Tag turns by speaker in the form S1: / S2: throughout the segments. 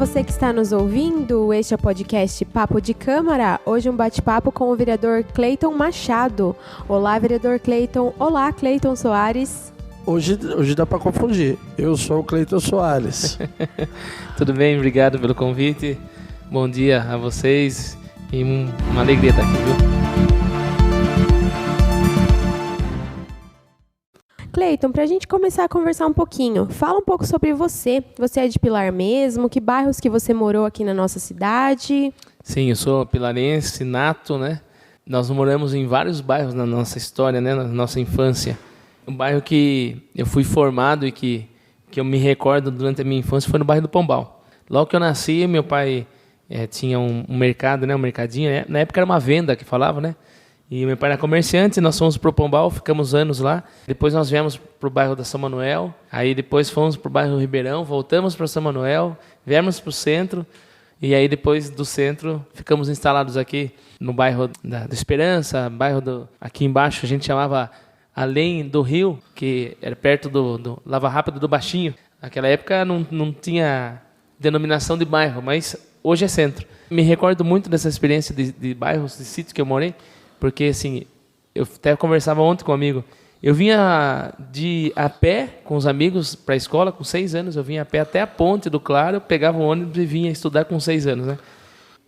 S1: você que está nos ouvindo, este é o podcast Papo de Câmara. Hoje um bate-papo com o vereador Cleiton Machado. Olá, vereador Cleiton. Olá, Cleiton Soares.
S2: Hoje dá para confundir. Eu sou o Cleiton Soares.
S3: Tudo bem? Obrigado pelo convite. Bom dia a vocês e uma alegria estar aqui, viu?
S1: Cleiton, para a gente começar a conversar um pouquinho, fala um pouco sobre você. Você é de Pilar mesmo? Que bairros que você morou aqui na nossa cidade?
S3: Sim, eu sou pilarense, nato, né? Nós moramos em vários bairros na nossa história, né? Na nossa infância. Um bairro que eu fui formado e que eu me recordo durante a minha infância foi no bairro do Pombal. Logo que eu nasci, meu pai tinha um mercado, né? Um mercadinho. Né? Na época era uma venda que falava, né? E meu pai era comerciante, nós fomos para o Pombal, ficamos anos lá. Depois nós viemos para o bairro da São Manuel. Aí depois fomos para o bairro do Ribeirão, voltamos para São Manuel, viemos para o centro. E aí depois do centro ficamos instalados aqui no bairro da Esperança, aqui embaixo a gente chamava Além do Rio, que era perto do Lava Rápido do Baixinho. Naquela época não tinha denominação de bairro, mas hoje é centro. Me recordo muito dessa experiência de bairros, de sítios que eu morei. Porque, assim, eu até conversava ontem com um amigo, eu vinha a pé com os amigos para a escola, com 6 anos, eu vinha a pé até a Ponte do Claro, pegava o ônibus e vinha estudar com 6 anos, né?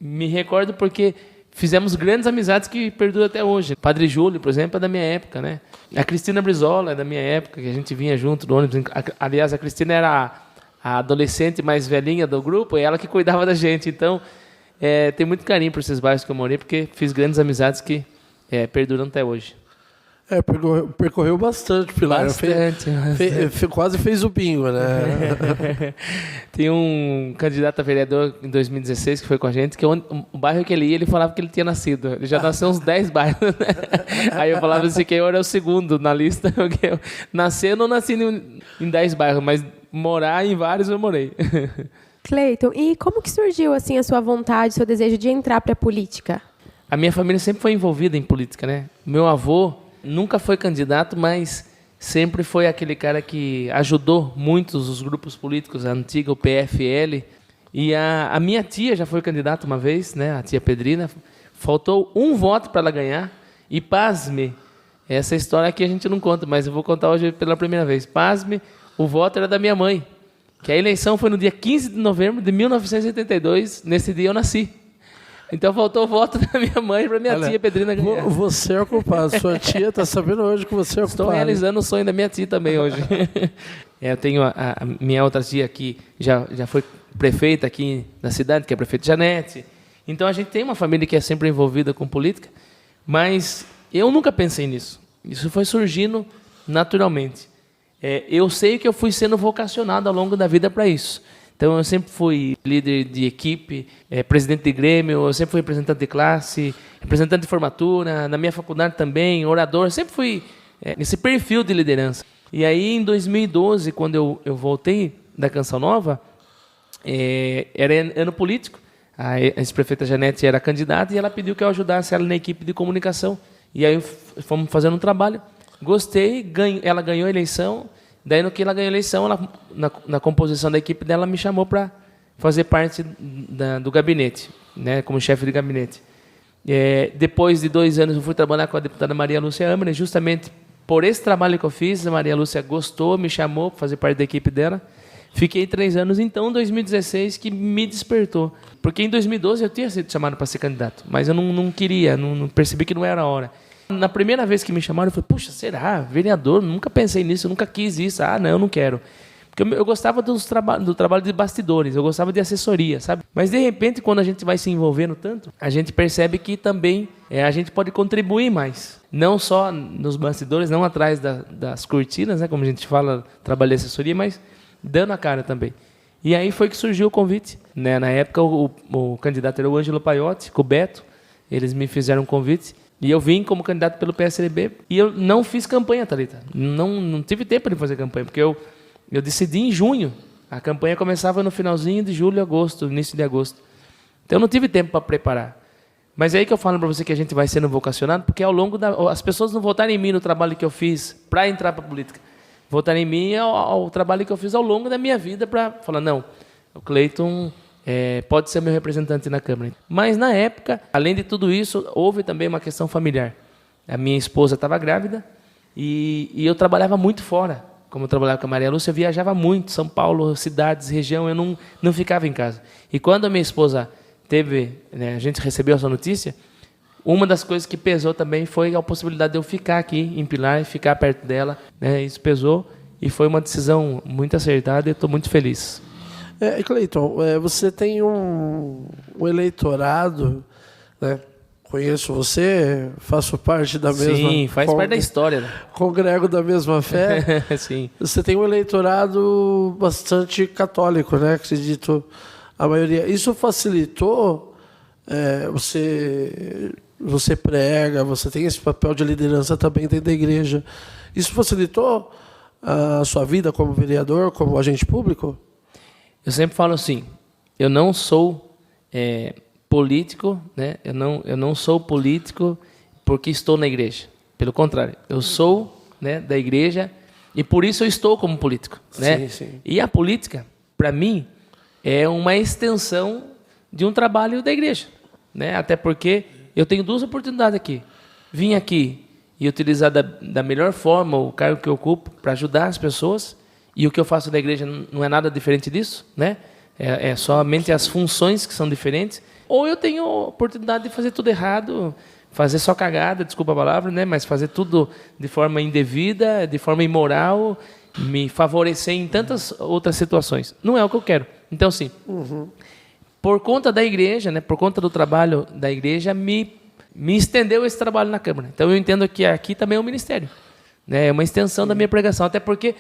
S3: Me recordo porque fizemos grandes amizades que perduram até hoje. Padre Júlio, por exemplo, é da minha época, né? A Cristina Brizola é da minha época, que a gente vinha junto do ônibus. Aliás, a Cristina era a adolescente mais velhinha do grupo, e ela que cuidava da gente. Então, tenho muito carinho por esses bairros que eu morei, porque fiz grandes amizades que perduram até hoje.
S2: Percorreu bastante, Pilar.
S3: Bastante.
S2: Quase fez o bingo, né?
S3: Tem um candidato a vereador em 2016 que foi com a gente, que o bairro que ele ia, ele falava que ele tinha nascido. Ele já nasceu uns 10 bairros. Né? Aí eu falava assim, que eu era o segundo na lista. Porque eu não nasci em 10 bairros, mas morar em vários eu morei.
S1: Cleiton, e como que surgiu assim, a sua vontade, seu desejo de entrar para a política?
S3: A minha família sempre foi envolvida em política, né? Meu avô nunca foi candidato, mas sempre foi aquele cara que ajudou muitos os grupos políticos, a antiga o PFL. E a minha tia já foi candidata uma vez, né? A tia Pedrina. Faltou um voto para ela ganhar. E pasme, essa história aqui a gente não conta, mas eu vou contar hoje pela primeira vez. Pasme, o voto era da minha mãe. Que a eleição foi no dia 15 de novembro de 1982. Nesse dia eu nasci. Então faltou o voto da minha mãe para minha tia Pedrina ganhar.
S2: Você é o culpado. Sua tia está sabendo hoje que você é o culpado.
S3: Estou realizando o sonho da minha tia também hoje. Eu tenho a minha outra tia que já foi prefeita aqui na cidade, que é a prefeita Janete. Então a gente tem uma família que é sempre envolvida com política, mas eu nunca pensei nisso. Isso foi surgindo naturalmente. Eu sei que eu fui sendo vocacionado ao longo da vida para isso. Então, eu sempre fui líder de equipe, presidente de grêmio, eu sempre fui representante de classe, representante de formatura, na minha faculdade também, orador, sempre fui nesse perfil de liderança. E aí, em 2012, quando eu voltei da Canção Nova, era ano político, a ex-prefeita Janete era candidata e ela pediu que eu ajudasse ela na equipe de comunicação. E aí, fomos fazendo um trabalho. Gostei, ela ganhou a eleição. Daí, no que ela ganhou a eleição, na composição da equipe dela, me chamou para fazer parte do gabinete, né, como chefe de gabinete. Depois de 2 anos, eu fui trabalhar com a deputada Maria Lúcia Amner, justamente por esse trabalho que eu fiz. A Maria Lúcia gostou, me chamou para fazer parte da equipe dela. Fiquei 3 anos, então, em 2016, que me despertou. Porque em 2012 eu tinha sido chamado para ser candidato, mas eu não queria, não percebi que não era a hora. Na primeira vez que me chamaram, eu falei, puxa, será? Vereador? Nunca pensei nisso, nunca quis isso. Não, eu não quero. Porque eu gostava do trabalho de bastidores, eu gostava de assessoria, sabe? Mas, de repente, quando a gente vai se envolvendo tanto, a gente percebe que também a gente pode contribuir mais. Não só nos bastidores, não atrás das cortinas, né, como a gente fala, trabalho de assessoria, mas dando a cara também. E aí foi que surgiu o convite. Né? Na época, o candidato era o Ângelo Paiotti, com o Beto. Eles me fizeram um convite. E eu vim como candidato pelo PSDB e eu não fiz campanha, Thalita. Não tive tempo de fazer campanha, porque eu decidi em junho. A campanha começava no finalzinho de julho, agosto, início de agosto. Então eu não tive tempo para preparar. Mas é aí que eu falo para você que a gente vai sendo vocacionado, porque ao longo as pessoas não votaram em mim no trabalho que eu fiz para entrar para a política. Votaram em mim ao trabalho que eu fiz ao longo da minha vida para falar, não, o Cleiton pode ser meu representante na Câmara. Mas na época, além de tudo isso, houve também uma questão familiar. A minha esposa estava grávida e eu trabalhava muito fora. Como eu trabalhava com a Maria Lúcia, eu viajava muito, São Paulo, cidades, região, eu não ficava em casa. E quando a minha esposa a gente recebeu essa notícia, uma das coisas que pesou também foi a possibilidade de eu ficar aqui em Pilar e ficar perto dela. Isso pesou e foi uma decisão muito acertada e eu estou muito feliz.
S2: Cleiton, você tem um eleitorado, né? Conheço você, faço parte da mesma...
S3: Sim, faz parte da história. Né?
S2: Congrego da mesma fé.
S3: Sim.
S2: Você tem um eleitorado bastante católico, né? Acredito, a maioria. Isso facilitou, você prega, você tem esse papel de liderança também dentro da igreja. Isso facilitou a sua vida como vereador, como agente público?
S3: Eu sempre falo assim, eu não sou político, né? Eu não sou político porque estou na igreja. Pelo contrário, eu sou, né, da igreja e por isso eu estou como político. Né?
S2: Sim.
S3: E a política, para mim, é uma extensão de um trabalho da igreja. Né? Até porque eu tenho duas oportunidades aqui. Vim aqui e utilizar da melhor forma o cargo que eu ocupo para ajudar as pessoas. E o que eu faço da igreja não é nada diferente disso, né? É somente as funções que são diferentes. Ou eu tenho a oportunidade de fazer tudo errado, fazer só cagada, desculpa a palavra, né? Mas fazer tudo de forma indevida, de forma imoral, me favorecer em tantas outras situações. Não é o que eu quero. Então, sim, por conta da igreja, né? Por conta do trabalho da igreja, me estendeu esse trabalho na Câmara. Então, eu entendo que aqui também é um ministério. Né? É uma extensão da minha pregação, até porque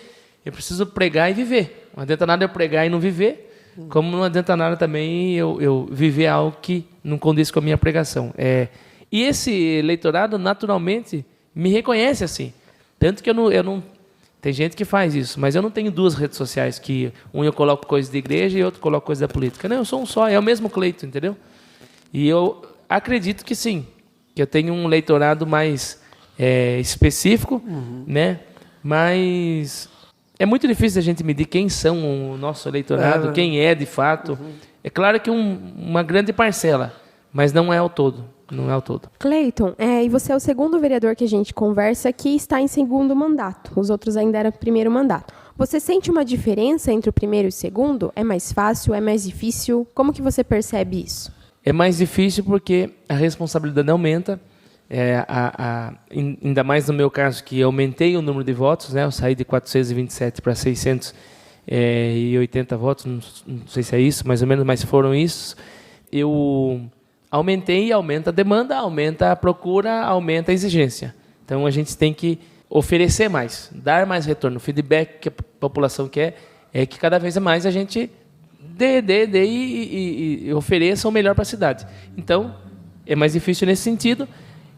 S3: eu preciso pregar e viver. Não adianta nada eu pregar e não viver, como não adianta nada também eu viver algo que não condiz com a minha pregação. E esse eleitorado, naturalmente, me reconhece assim. Tanto que eu não... Tem gente que faz isso, mas eu não tenho duas redes sociais, que eu coloco coisa de igreja e outro coloco coisa da política. Não, eu sou um só, é o mesmo Cleiton, entendeu? E eu acredito que sim, que eu tenho um eleitorado mais específico, né? Mas... É muito difícil a gente medir quem são o nosso eleitorado, quem é de fato. É claro que uma grande parcela, mas não é o todo. Não é o todo.
S1: Cleiton, e você é o segundo vereador que a gente conversa que está em segundo mandato. Os outros ainda eram primeiro mandato. Você sente uma diferença entre o primeiro e o segundo? É mais fácil? É mais difícil? Como que você percebe isso?
S3: É mais difícil porque a responsabilidade aumenta. Ainda mais no meu caso, que eu aumentei o número de votos, né? Eu saí de 427 para 680 votos, não sei se é isso, mais ou menos, mas foram isso. Eu aumentei e aumenta a demanda, aumenta a procura, aumenta a exigência. Então a gente tem que oferecer mais, dar mais retorno. O feedback que a população quer é que cada vez mais a gente dê e ofereça o melhor para a cidade. Então é mais difícil nesse sentido.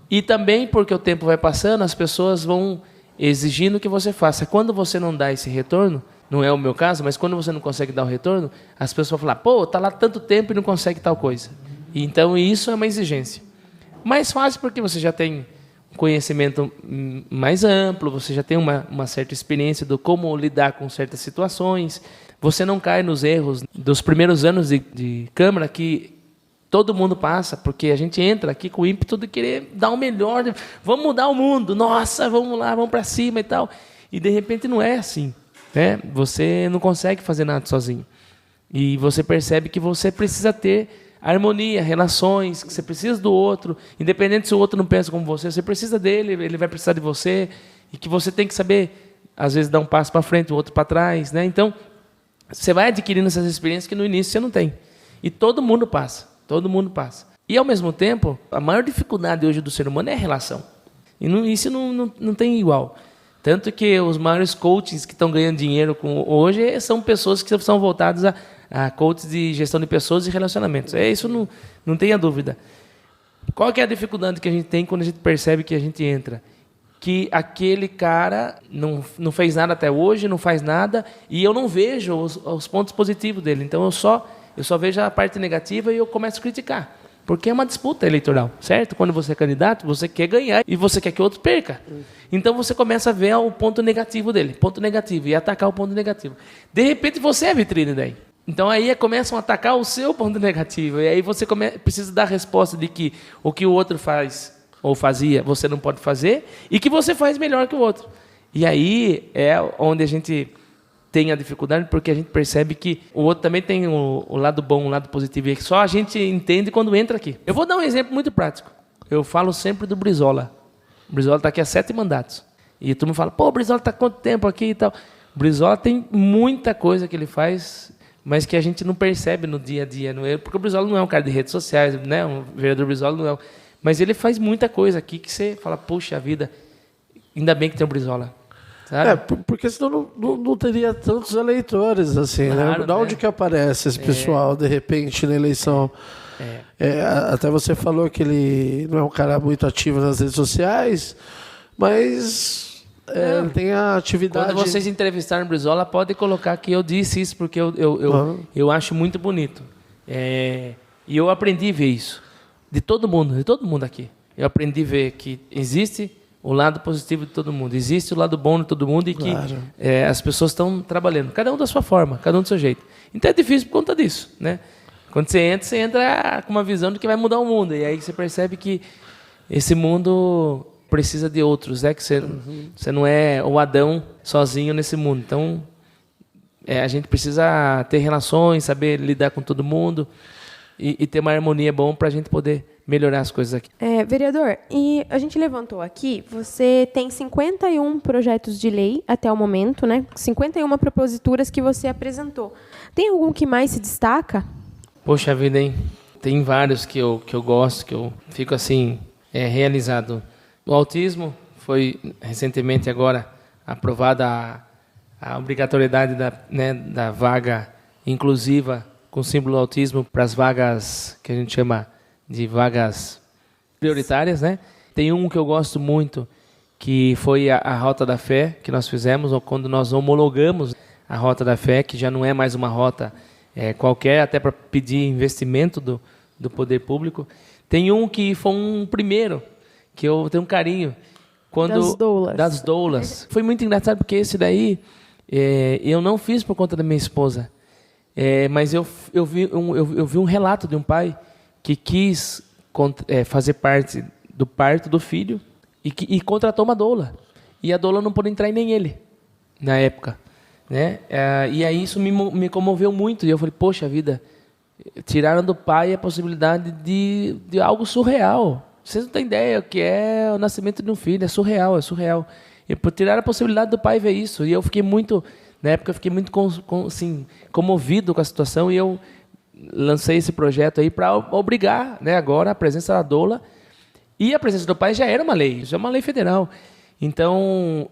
S3: E também porque o tempo vai passando, as pessoas vão exigindo que você faça. Quando você não dá esse retorno, não é o meu caso, mas quando você não consegue dar o retorno, as pessoas vão falar, está lá tanto tempo e não consegue tal coisa. Então, isso é uma exigência. Mais fácil porque você já tem um conhecimento mais amplo, você já tem uma certa experiência do como lidar com certas situações, você não cai nos erros dos primeiros anos de Câmara que todo mundo passa, porque a gente entra aqui com o ímpeto de querer dar o melhor, vamos mudar o mundo, nossa, vamos lá, vamos para cima e tal. E, de repente, não é assim. Né? Você não consegue fazer nada sozinho. E você percebe que você precisa ter harmonia, relações, que você precisa do outro, independente se o outro não pensa como você precisa dele, ele vai precisar de você, e que você tem que saber, às vezes, dar um passo para frente, o outro para trás. Né? Então, você vai adquirindo essas experiências que no início você não tem. E todo mundo passa. Todo mundo passa. E, ao mesmo tempo, a maior dificuldade hoje do ser humano é a relação. E isso não tem igual. Tanto que os maiores coaches que estão ganhando dinheiro hoje são pessoas que são voltadas a coaches de gestão de pessoas e relacionamentos. Isso não tenha dúvida. Qual que é a dificuldade que a gente tem quando a gente percebe que a gente entra? Que aquele cara não fez nada até hoje, não faz nada, e eu não vejo os pontos positivos dele. Então, eu só vejo a parte negativa e eu começo a criticar. Porque é uma disputa eleitoral, certo? Quando você é candidato, você quer ganhar e você quer que o outro perca. Então você começa a ver o ponto negativo dele, ponto negativo, e atacar o ponto negativo. De repente você é a vitrine daí. Então aí começam a atacar o seu ponto negativo. E aí você precisa dar a resposta de que o que o outro faz ou fazia, você não pode fazer, e que você faz melhor que o outro. E aí é onde a gente tem a dificuldade, porque a gente percebe que o outro também tem o lado bom, o lado positivo, e que só a gente entende quando entra aqui. Eu vou dar um exemplo muito prático. Eu falo sempre do Brizola. O Brizola está aqui há 7 mandatos. E todo mundo fala, pô, o Brizola está há quanto tempo aqui e tal? O Brizola tem muita coisa que ele faz, mas que a gente não percebe no dia a dia. Porque o Brizola não é um cara de redes sociais, né? O vereador Brizola não é. Mas ele faz muita coisa aqui que você fala, puxa vida, ainda bem que tem o Brizola. Sabe?
S2: Porque senão não teria tantos eleitores, assim, claro, né? De onde que aparece esse pessoal, de repente, na eleição? Até você falou que ele não é um cara muito ativo nas redes sociais, mas ele tem a atividade...
S3: Quando vocês entrevistaram o Brizola, pode colocar que eu disse isso, porque eu acho muito bonito. E eu aprendi a ver isso. De todo mundo aqui. Eu aprendi a ver que existe o lado positivo de todo mundo, existe o lado bom de todo mundo, e que as pessoas estão trabalhando, cada um da sua forma, cada um do seu jeito. Então é difícil por conta disso, né? Quando você entra com uma visão de que vai mudar o mundo, e aí você percebe que esse mundo precisa de outros, né? Que você não é o Adão sozinho nesse mundo. Então a gente precisa ter relações, saber lidar com todo mundo, e ter uma harmonia bom para a gente poder melhorar as coisas aqui.
S1: Vereador, e a gente levantou aqui, você tem 51 projetos de lei até o momento, né? 51 proposituras que você apresentou. Tem algum que mais se destaca?
S3: Poxa vida, hein? Tem vários que eu gosto, que eu fico assim, realizado. O autismo foi recentemente agora aprovada a obrigatoriedade da vaga inclusiva com símbolo autismo para as vagas que a gente chama de vagas prioritárias, né? Tem um que eu gosto muito, que foi a Rota da Fé, que nós fizemos, ou quando nós homologamos a Rota da Fé, que já não é mais uma rota qualquer, até para pedir investimento do poder público. Tem um que foi um primeiro, que eu tenho um carinho. Das doulas. Foi muito engraçado, porque esse daí eu não fiz por conta da minha esposa. Mas eu vi um relato de um pai que quis fazer parte do parto do filho e contratou uma doula. E a doula não pôde entrar nem ele, na época. Né? E aí isso me comoveu muito. E eu falei, poxa vida, tiraram do pai a possibilidade de algo surreal. Vocês não têm ideia o que é o nascimento de um filho. É surreal. E tiraram a possibilidade do pai ver isso. E eu fiquei muito... Na época eu fiquei muito assim, comovido com a situação, e eu lancei esse projeto aí para obrigar, né, agora a presença da doula, e a presença do pai já era uma lei, já é uma lei federal. Então,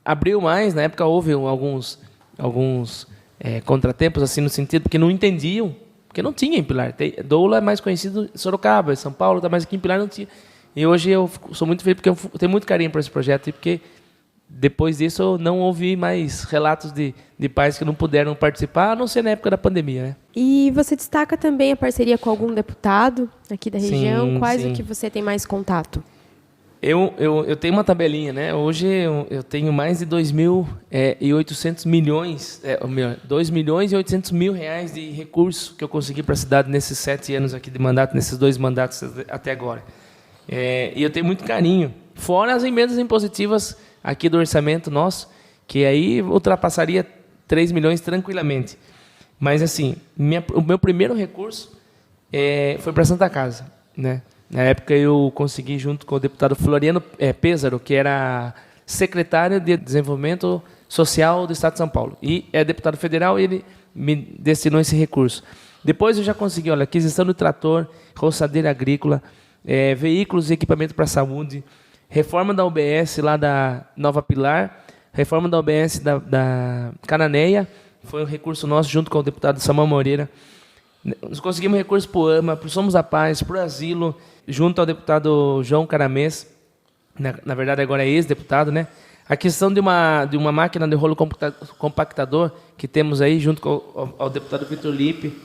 S3: abriu mais, na época houve alguns contratempos, assim, no sentido, porque não entendiam, porque não tinha em Pilar. Doula é mais conhecido em Sorocaba, em São Paulo, mas aqui em Pilar não tinha. E hoje eu sou muito feliz, porque eu tenho muito carinho por esse projeto, porque depois disso, eu não ouvi mais relatos de pais que não puderam participar, a não ser na época da pandemia, né?
S1: E você destaca também a parceria com algum deputado aqui da região?
S3: Sim,
S1: Quais
S3: sim.
S1: o que você tem mais contato?
S3: Eu tenho uma tabelinha, né? Hoje eu tenho mais de 2.800 milhões, 2 milhões e 800 mil reais de recurso que eu consegui para a cidade nesses 7 anos aqui de mandato, nesses 2 mandatos até agora. E eu tenho muito carinho. Fora as emendas impositivas aqui do orçamento nosso, que aí ultrapassaria 3 milhões tranquilamente. Mas, assim, o meu primeiro recurso foi para a Santa Casa, né? Na época, eu consegui, junto com o deputado Floriano Pêsaro, que era secretário de Desenvolvimento Social do Estado de São Paulo. E é deputado federal, e ele me destinou esse recurso. Depois, eu já consegui, aquisição do trator, roçadeira agrícola, veículos e equipamento para a saúde, reforma da UBS lá da Nova Pilar, reforma da UBS da Cananéia, foi um recurso nosso, junto com o deputado Samuel Moreira. Nós conseguimos recursos para o AMA, para o Somos a Paz, para o Asilo, junto ao deputado João Caramês, na verdade agora é ex-deputado, né? A questão de uma máquina de rolo compactador que temos aí, junto com ao deputado Vitor Lippe.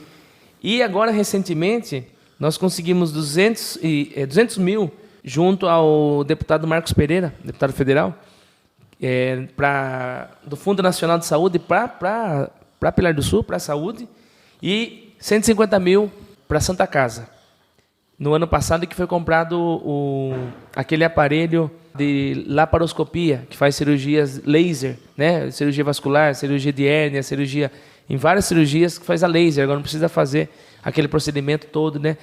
S3: E agora, recentemente, nós conseguimos 200 mil junto ao deputado Marcos Pereira, deputado federal, do Fundo Nacional de Saúde para Pilar do Sul, para a saúde, E 150 mil para a Santa Casa. No ano passado que foi comprado aquele aparelho de laparoscopia, que faz cirurgias laser, né? Cirurgia vascular, cirurgia de hérnia, cirurgia em várias cirurgias que faz a laser. Agora não precisa fazer aquele procedimento todo, né?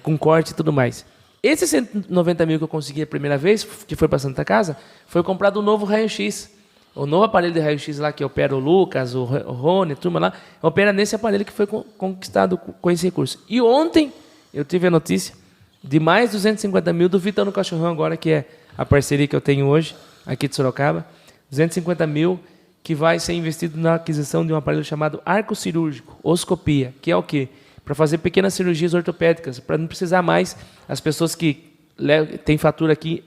S3: Com corte e tudo mais. Esse 190 mil que eu consegui a primeira vez, que foi para a Santa Casa, foi comprado um novo raio-x. O novo aparelho de raio-x lá que opera o Lucas, o Rony, a turma lá, opera nesse aparelho que foi conquistado com esse recurso. E ontem eu tive a notícia de mais 250 mil do Vitão no Cachorrão agora, que é a parceria que eu tenho hoje, aqui de Sorocaba. 250 mil que vai ser investido na aquisição de um aparelho chamado arco cirúrgico, oscopia, que é o quê? Para fazer pequenas cirurgias ortopédicas, para não precisar mais as pessoas que têm fratura aqui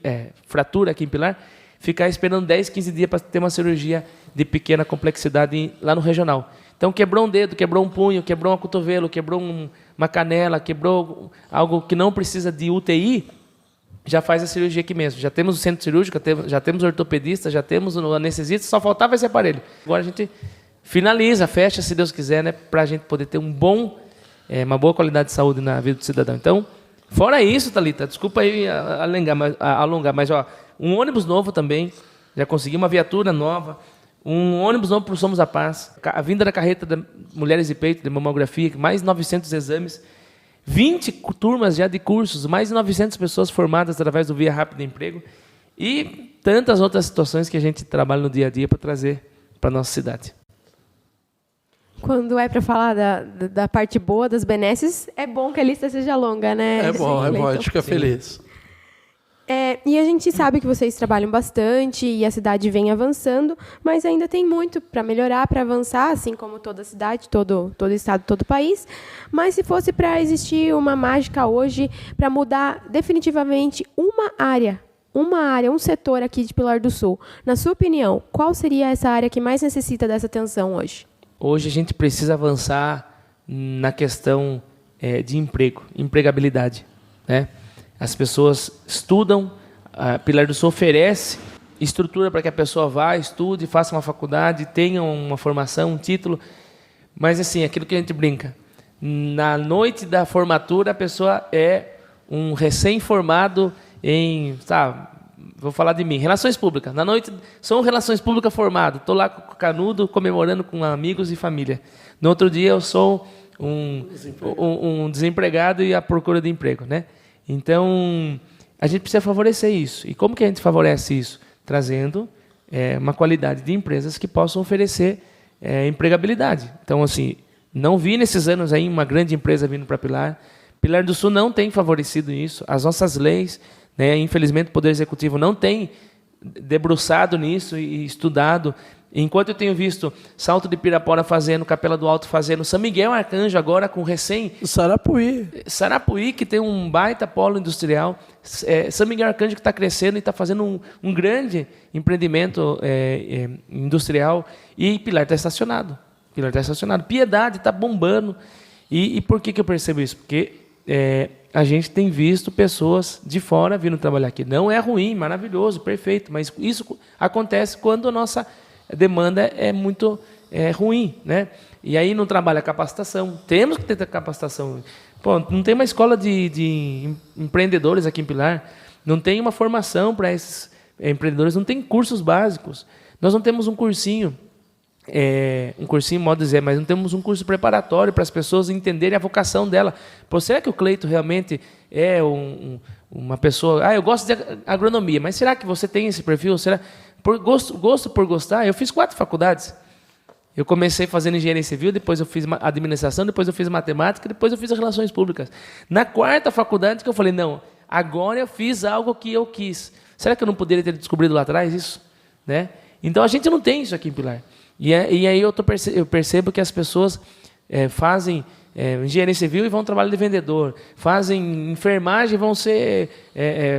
S3: em pilar, ficar esperando 10, 15 dias para ter uma cirurgia de pequena complexidade lá no regional. Então, quebrou um dedo, quebrou um punho, quebrou um cotovelo, quebrou uma canela, quebrou algo que não precisa de UTI, já faz a cirurgia aqui mesmo. Já temos o centro cirúrgico, já temos o ortopedista, já temos o anestesista, só faltava esse aparelho. Agora a gente finaliza, fecha, se Deus quiser, né, para a gente poder ter uma boa qualidade de saúde na vida do cidadão. Então, fora isso, Thalita, desculpa aí alongar, mas um ônibus novo também, já consegui uma viatura nova, um ônibus novo para o Somos a Paz, a vinda da carreta de mulheres de peito, de mamografia, mais 900 exames, 20 turmas já de cursos, mais de 900 pessoas formadas através do Via Rápido Emprego e tantas outras situações que a gente trabalha no dia a dia para trazer para a nossa cidade.
S1: Quando é para falar da parte boa, das benesses, é bom que a lista seja longa, né?
S2: É bom, a gente fica feliz.
S1: E a gente sabe que vocês trabalham bastante e a cidade vem avançando, mas ainda tem muito para melhorar, para avançar, assim como toda a cidade, todo estado, todo o país. Mas se fosse para existir uma mágica hoje para mudar definitivamente uma área, um setor aqui de Pilar do Sul, na sua opinião, qual seria essa área que mais necessita dessa atenção hoje?
S3: Hoje a gente precisa avançar na questão de empregabilidade, né? As pessoas estudam, a Pilar do Sul oferece estrutura para que a pessoa vá, estude, faça uma faculdade, tenha uma formação, um título, mas assim, aquilo que a gente brinca, na noite da formatura a pessoa é um recém-formado vou falar de mim, relações públicas. Na noite, sou um relações públicas formado, estou lá com o canudo, comemorando com amigos e família. No outro dia eu sou um desempregado e à procura de emprego, né? Então, a gente precisa favorecer isso. E como que a gente favorece isso? Trazendo uma qualidade de empresas que possam oferecer empregabilidade. Então, assim, não vi nesses anos aí uma grande empresa vindo para Pilar. Pilar do Sul não tem favorecido isso. As nossas leis, né, infelizmente, o Poder Executivo não tem debruçado nisso e estudado. Enquanto eu tenho visto Salto de Pirapora fazendo, Capela do Alto fazendo, São Miguel Arcanjo agora com Sarapuí, que tem um baita polo industrial, São Miguel Arcanjo que está crescendo e está fazendo um grande empreendimento industrial, e Pilar está estacionado. Piedade está bombando. E por que eu percebo isso? Porque a gente tem visto pessoas de fora vindo trabalhar aqui. Não é ruim, maravilhoso, perfeito, mas isso acontece quando a nossa demanda é muito ruim, né? E aí não trabalha capacitação. Temos que ter capacitação. Pô, não tem uma escola de empreendedores aqui em Pilar, não tem uma formação para esses empreendedores, não tem cursos básicos. Nós não temos um cursinho, modo de dizer, mas não temos um curso preparatório para as pessoas entenderem a vocação dela. Pô, será que o Cleito realmente é uma pessoa... eu gosto de agronomia, mas será que você tem esse perfil? Será... Gosto por gostar, eu fiz 4 faculdades. Eu comecei fazendo engenharia civil, depois eu fiz administração, depois eu fiz matemática, depois eu fiz relações públicas. Na 4ª faculdade que eu falei, não, agora eu fiz algo que eu quis. Será que eu não poderia ter descobrido lá atrás isso? Né? Então a gente não tem isso aqui em Pilar. E aí eu percebo que as pessoas fazem engenharia civil e vão trabalhar de vendedor, fazem enfermagem e vão ser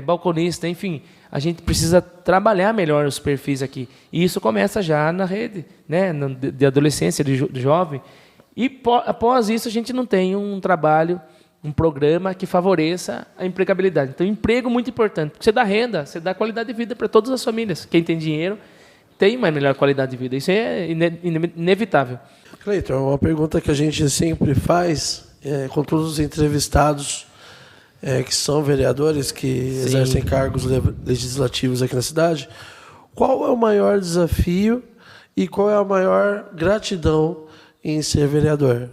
S3: balconista, enfim. A gente precisa trabalhar melhor os perfis aqui. E isso começa já na rede, né, de adolescência, de jovem. E após isso a gente não tem um trabalho, um programa que favoreça a empregabilidade. Então, emprego é muito importante, porque você dá renda, você dá qualidade de vida para todas as famílias. Quem tem dinheiro tem uma melhor qualidade de vida. Isso é inevitável.
S2: Cleiton, uma pergunta que a gente sempre faz com todos os entrevistados que são vereadores, que exercem cargos legislativos aqui na cidade. Qual é o maior desafio e qual é a maior gratidão em ser vereador?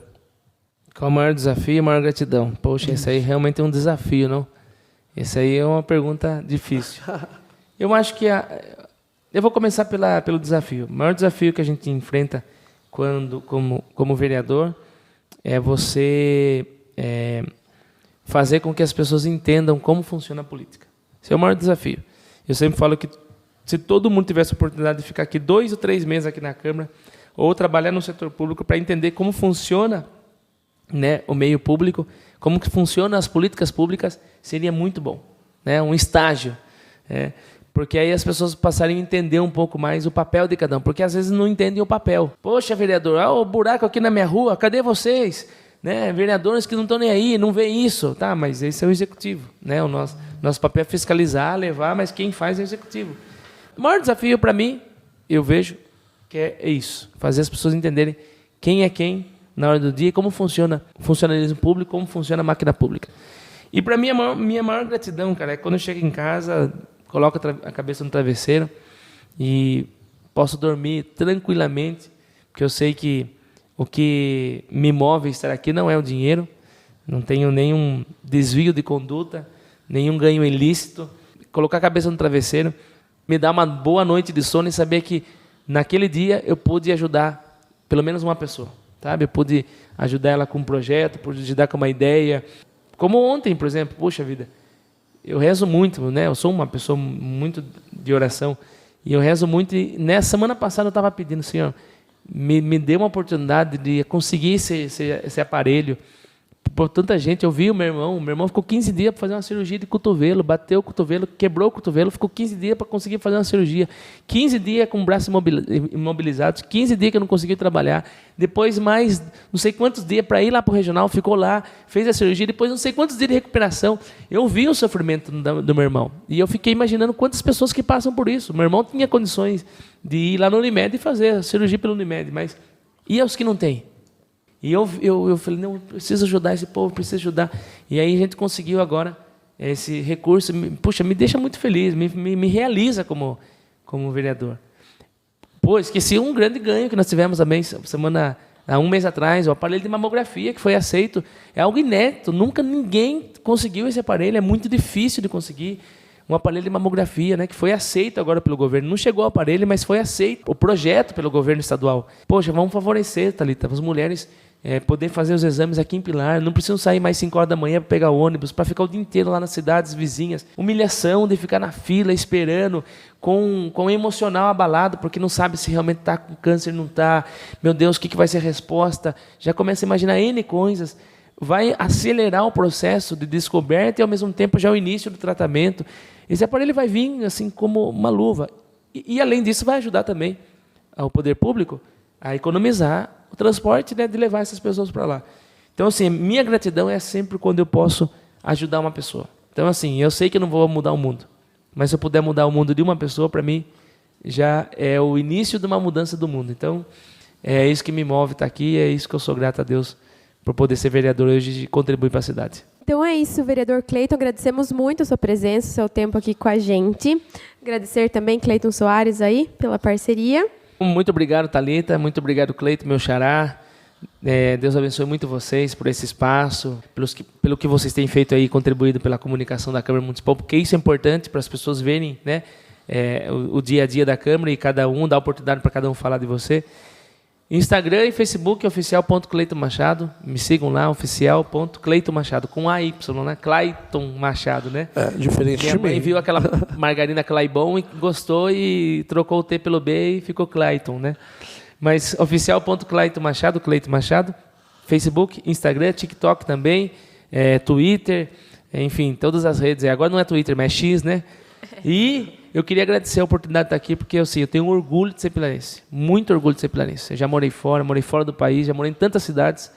S3: Qual o maior desafio e a maior gratidão? Poxa, esse aí realmente é um desafio, não? Esse aí é uma pergunta difícil. Eu acho que eu vou começar pelo desafio. O maior desafio que a gente enfrenta como vereador é você fazer com que as pessoas entendam como funciona a política. Esse é o maior desafio. Eu sempre falo que se todo mundo tivesse a oportunidade de ficar aqui 2 ou 3 meses aqui na Câmara, ou trabalhar no setor público para entender como funciona, né, o meio público, como que funcionam as políticas públicas, seria muito bom, né, um estágio, porque aí as pessoas passarem a entender um pouco mais o papel de cada um, porque às vezes não entendem o papel. Poxa, vereador, o buraco aqui na minha rua, cadê vocês? Né, vereadores que não estão nem aí, não veem isso. Tá, mas esse é o executivo, né? O nosso papel é fiscalizar, levar, mas quem faz é o executivo. O maior desafio para mim, eu vejo, que é isso, fazer as pessoas entenderem quem é quem na hora do dia, como funciona o funcionalismo público, como funciona a máquina pública. E para mim, minha maior gratidão, cara, é quando eu chego em casa, coloco a cabeça no travesseiro e posso dormir tranquilamente, porque eu sei que o que me move a estar aqui não é o dinheiro, não tenho nenhum desvio de conduta, nenhum ganho ilícito. Colocar a cabeça no travesseiro me dá uma boa noite de sono e saber que naquele dia eu pude ajudar pelo menos uma pessoa, sabe? Eu pude ajudar ela com um projeto, pude ajudar com uma ideia. Como ontem, por exemplo, puxa vida, eu rezo muito, né? Eu sou uma pessoa muito de oração e eu rezo muito. E nessa semana passada eu estava pedindo, Senhor, me dê uma oportunidade de conseguir esse aparelho. Por tanta gente, eu vi o meu irmão ficou 15 dias para fazer uma cirurgia de cotovelo, bateu o cotovelo, quebrou o cotovelo, ficou 15 dias para conseguir fazer uma cirurgia, 15 dias com o braço imobilizado, 15 dias que eu não consegui trabalhar, depois mais não sei quantos dias para ir lá para o regional, ficou lá, fez a cirurgia, depois não sei quantos dias de recuperação. Eu vi o sofrimento do meu irmão, e eu fiquei imaginando quantas pessoas que passam por isso. Meu irmão tinha condições de ir lá no Unimed e fazer a cirurgia pelo Unimed, mas e os que não têm? E eu falei, não, eu preciso ajudar esse povo, preciso ajudar. E aí a gente conseguiu agora esse recurso. Puxa, me deixa muito feliz, me realiza como vereador. Pô, esqueci um grande ganho que nós tivemos também há um mês atrás, o aparelho de mamografia que foi aceito. É algo inédito, nunca ninguém conseguiu esse aparelho, é muito difícil de conseguir. Um aparelho de mamografia, né, que foi aceito agora pelo governo. Não chegou ao aparelho, mas foi aceito o projeto pelo governo estadual. Poxa, vamos favorecer, Thalita, as mulheres poder fazer os exames aqui em Pilar, não precisam sair mais 5 horas da manhã para pegar o ônibus, para ficar o dia inteiro lá nas cidades vizinhas. Humilhação de ficar na fila esperando, com o emocional abalado, porque não sabe se realmente está com câncer, não está. Meu Deus, o que vai ser a resposta? Já começa a imaginar N coisas. Vai acelerar o processo de descoberta e, ao mesmo tempo, já o início do tratamento. Esse aparelho vai vir assim como uma luva. E além disso, vai ajudar também ao poder público a economizar o transporte, né, de levar essas pessoas para lá. Então, assim, minha gratidão é sempre quando eu posso ajudar uma pessoa. Então, assim, eu sei que eu não vou mudar o mundo, mas se eu puder mudar o mundo de uma pessoa, para mim, já é o início de uma mudança do mundo. Então, é isso que me move estar aqui, é isso que eu sou grato a Deus por poder ser vereador hoje e contribuir para a cidade.
S1: Então é isso, vereador Cleiton, agradecemos muito a sua presença, o seu tempo aqui com a gente. Agradecer também Cleiton Soares aí pela parceria.
S3: Muito obrigado, Thalita, muito obrigado, Cleiton, meu xará. Deus abençoe muito vocês por esse espaço, pelo que vocês têm feito aí, contribuído pela comunicação da Câmara Municipal, porque isso é importante para as pessoas verem, né, o dia a dia da Câmara e cada um, dá oportunidade para cada um falar de você. Instagram e Facebook, oficial.Cleiton Machado. Me sigam lá, oficial.Cleiton Machado, com AY, né? Cleiton Machado, né?
S2: Diferente
S3: Minha mãe viu aquela margarina Claibon e gostou e trocou o T pelo B e ficou Cleiton, né? Mas oficial.Cleiton Machado, Cleiton Machado. Facebook, Instagram, TikTok também, Twitter, enfim, todas as redes. Agora não é Twitter, mas é X, né? E eu queria agradecer a oportunidade de estar aqui, porque eu tenho orgulho de ser pilarense, muito orgulho de ser pilarense. Eu já morei fora do país, já morei em tantas cidades,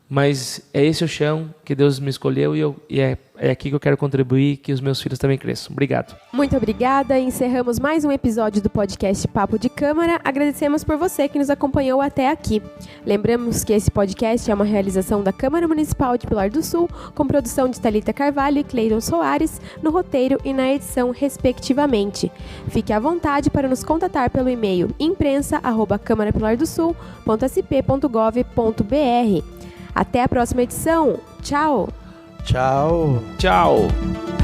S3: mas é esse o chão que Deus me escolheu e é aqui que eu quero contribuir, que os meus filhos também cresçam. Obrigado.
S1: Muito obrigada. Encerramos mais um episódio do podcast Papo de Câmara. Agradecemos por você que nos acompanhou até aqui. Lembramos que esse podcast é uma realização da Câmara Municipal de Pilar do Sul, com produção de Thalita Carvalho e Cleiton Soares, no roteiro e na edição, respectivamente. Fique à vontade para nos contatar pelo e-mail imprensa@câmarapilardosul.sp.gov.br. Até a próxima edição. Tchau!
S2: Tchau!
S3: Tchau!